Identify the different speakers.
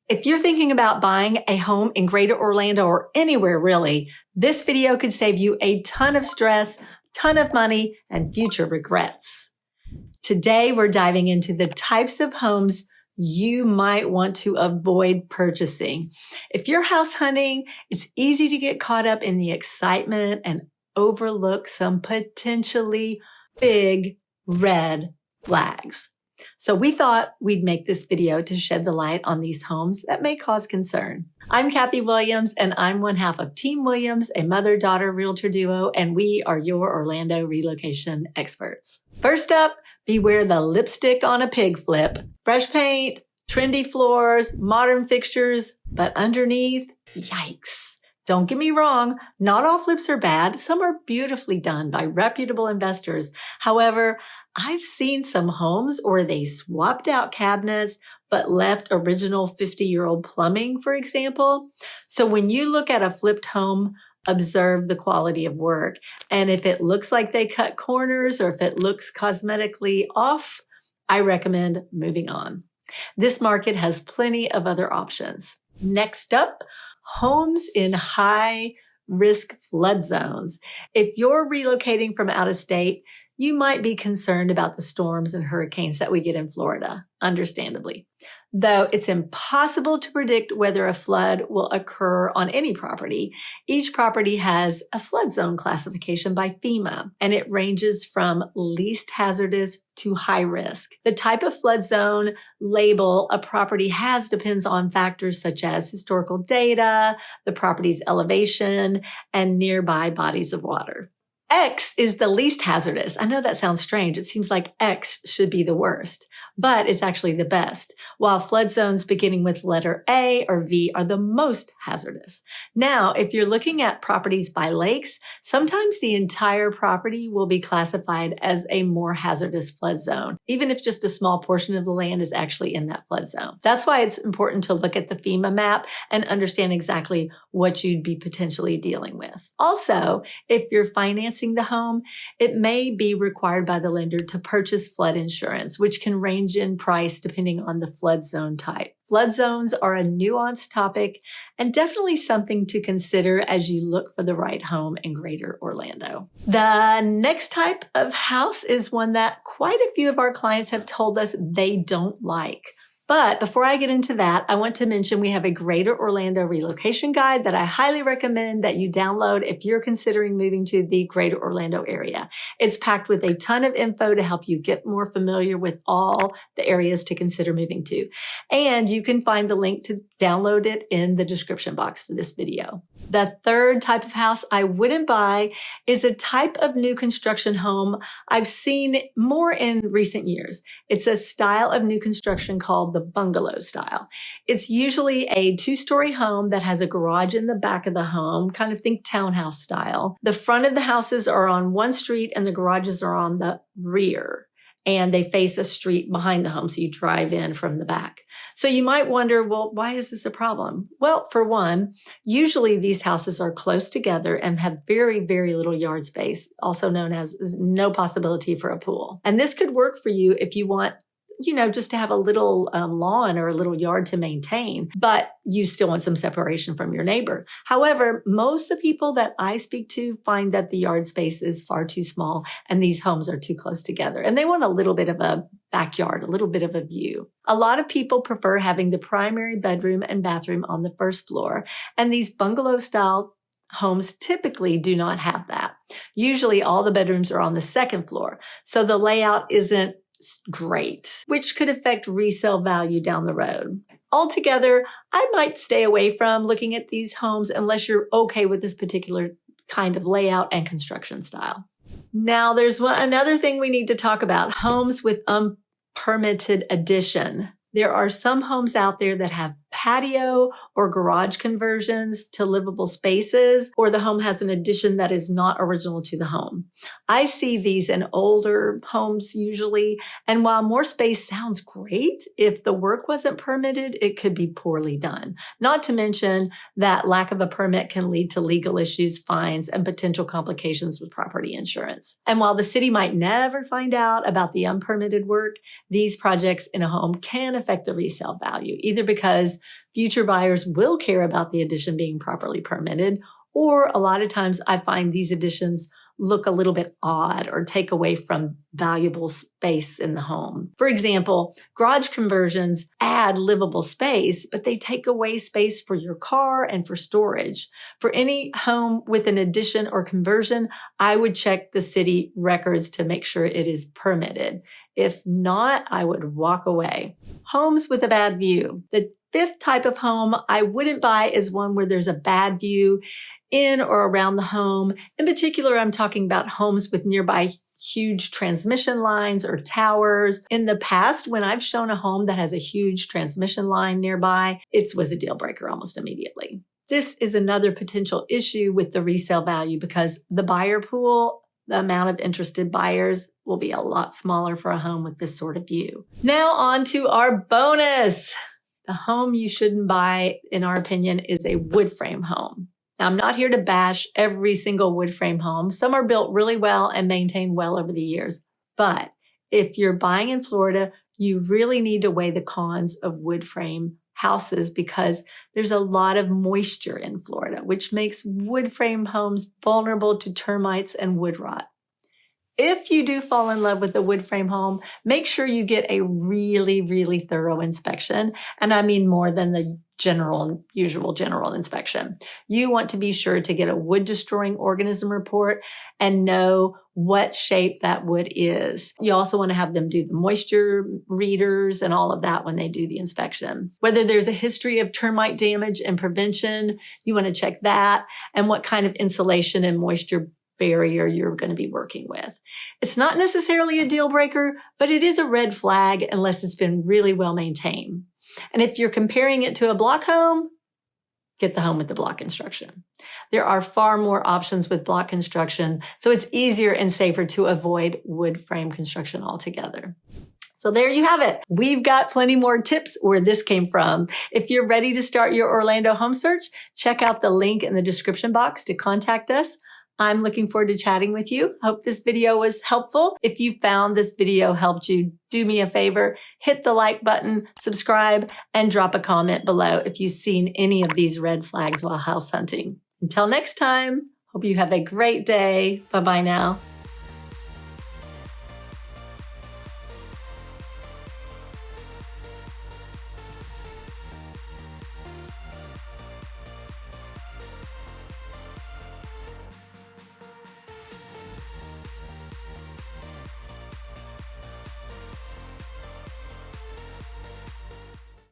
Speaker 1: If you're thinking about buying a home in Greater Orlando or anywhere really, this video could save you a ton of stress, ton of money, and future regrets. Today, we're diving into the types of homes you might want to avoid purchasing. If you're house hunting, it's easy to get caught up in the excitement and overlook some potentially big red flags. So we thought we'd make this video to shed the light on these homes that may cause concern. I'm Kathy Williams, and I'm one half of Team Williams, a mother-daughter realtor duo, and we are your Orlando relocation experts. First up, beware the lipstick on a pig flip. Fresh paint, trendy floors, modern fixtures, but underneath, yikes. Don't get me wrong, not all flips are bad. Some are beautifully done by reputable investors. However, I've seen some homes where they swapped out cabinets but left original 50-year-old plumbing, for example. So when you look at a flipped home, observe the quality of work. And if it looks like they cut corners or if it looks cosmetically off, I recommend moving on. This market has plenty of other options. Next up, homes in high-risk flood zones. If you're relocating from out of state, you might be concerned about the storms and hurricanes that we get in Florida, understandably. Though it's impossible to predict whether a flood will occur on any property, each property has a flood zone classification by FEMA, and it ranges from least hazardous to high risk. The type of flood zone label a property has depends on factors such as historical data, the property's elevation, and nearby bodies of water. X is the least hazardous. I know that sounds strange. It seems like X should be the worst, but it's actually the best, while flood zones beginning with letter A or V are the most hazardous. Now, if you're looking at properties by lakes, sometimes the entire property will be classified as a more hazardous flood zone, even if just a small portion of the land is actually in that flood zone. That's why it's important to look at the FEMA map and understand exactly what you'd be potentially dealing with. Also, if you're financing the home, it may be required by the lender to purchase flood insurance, which can range in price depending on the flood zone type. Flood zones are a nuanced topic and definitely something to consider as you look for the right home in Greater Orlando. The next type of house is one that quite a few of our clients have told us they don't like. But before I get into that, I want to mention we have a Greater Orlando relocation guide that I highly recommend that you download if you're considering moving to the Greater Orlando area. It's packed with a ton of info to help you get more familiar with all the areas to consider moving to. And you can find the link to download it in the description box for this video. The third type of house I wouldn't buy is a type of new construction home I've seen more in recent years. It's a style of new construction called the Bungalow Style. It's usually a two-story home that has a garage in the back of the home, kind of think townhouse style. The front of the houses are on one street and the garages are on the rear, and they face a street behind the home, so you drive in from the back. So you might wonder, well, why is this a problem? Well, for one, usually these houses are close together and have very, very little yard space, also known as no possibility for a pool. And this could work for you if you want just to have a little lawn or a little yard to maintain, but you still want some separation from your neighbor. However, most of the people that I speak to find that the yard space is far too small and these homes are too close together. And they want a little bit of a backyard, a little bit of a view. A lot of people prefer having the primary bedroom and bathroom on the first floor, and these bungalow style homes typically do not have that. Usually all the bedrooms are on the second floor, so the layout isn't great, which could affect resale value down the road. Altogether, I might stay away from looking at these homes unless you're okay with this particular kind of layout and construction style. Now, there's another thing we need to talk about, homes with unpermitted addition. There are some homes out there that have patio or garage conversions to livable spaces, or the home has an addition that is not original to the home. I see these in older homes usually, and while more space sounds great, if the work wasn't permitted, it could be poorly done. Not to mention that lack of a permit can lead to legal issues, fines, and potential complications with property insurance. And while the city might never find out about the unpermitted work, these projects in a home can affect the resale value, either because Future buyers will care about the addition being properly permitted, or a lot of times I find these additions look a little bit odd or take away from valuable space in the home. For example, garage conversions add livable space, but they take away space for your car and for storage. For any home with an addition or conversion, I would check the city records to make sure it is permitted. If not, I would walk away. Homes with a bad view. The fifth type of home I wouldn't buy is one where there's a bad view in or around the home. In particular, I'm talking about homes with nearby huge transmission lines or towers. In the past, when I've shown a home that has a huge transmission line nearby, it was a deal breaker almost immediately. This is another potential issue with the resale value because the buyer pool, the amount of interested buyers, will be a lot smaller for a home with this sort of view. Now on to our bonus. The home you shouldn't buy, in our opinion, is a wood frame home. Now, I'm not here to bash every single wood frame home. Some are built really well and maintained well over the years. But if you're buying in Florida, you really need to weigh the cons of wood frame houses because there's a lot of moisture in Florida, which makes wood frame homes vulnerable to termites and wood rot. If you do fall in love with a wood frame home, make sure you get a really, really thorough inspection. And I mean more than the usual general inspection. You want to be sure to get a wood destroying organism report and know what shape that wood is. You also want to have them do the moisture readers and all of that when they do the inspection. Whether there's a history of termite damage and prevention, you want to check that, and what kind of insulation and moisture barrier you're going to be working with. It's not necessarily a deal breaker, but it is a red flag unless it's been really well maintained. And if you're comparing it to a block home, get the home with the block construction. There are far more options with block construction, so it's easier and safer to avoid wood frame construction altogether. So there you have it. We've got plenty more tips where this came from. If you're ready to start your Orlando home search, check out the link in the description box to contact us. I'm looking forward to chatting with you. Hope this video was helpful. If you found this video helped you, do me a favor, hit the like button, subscribe, and drop a comment below if you've seen any of these red flags while house hunting. Until next time, hope you have a great day. Bye-bye now.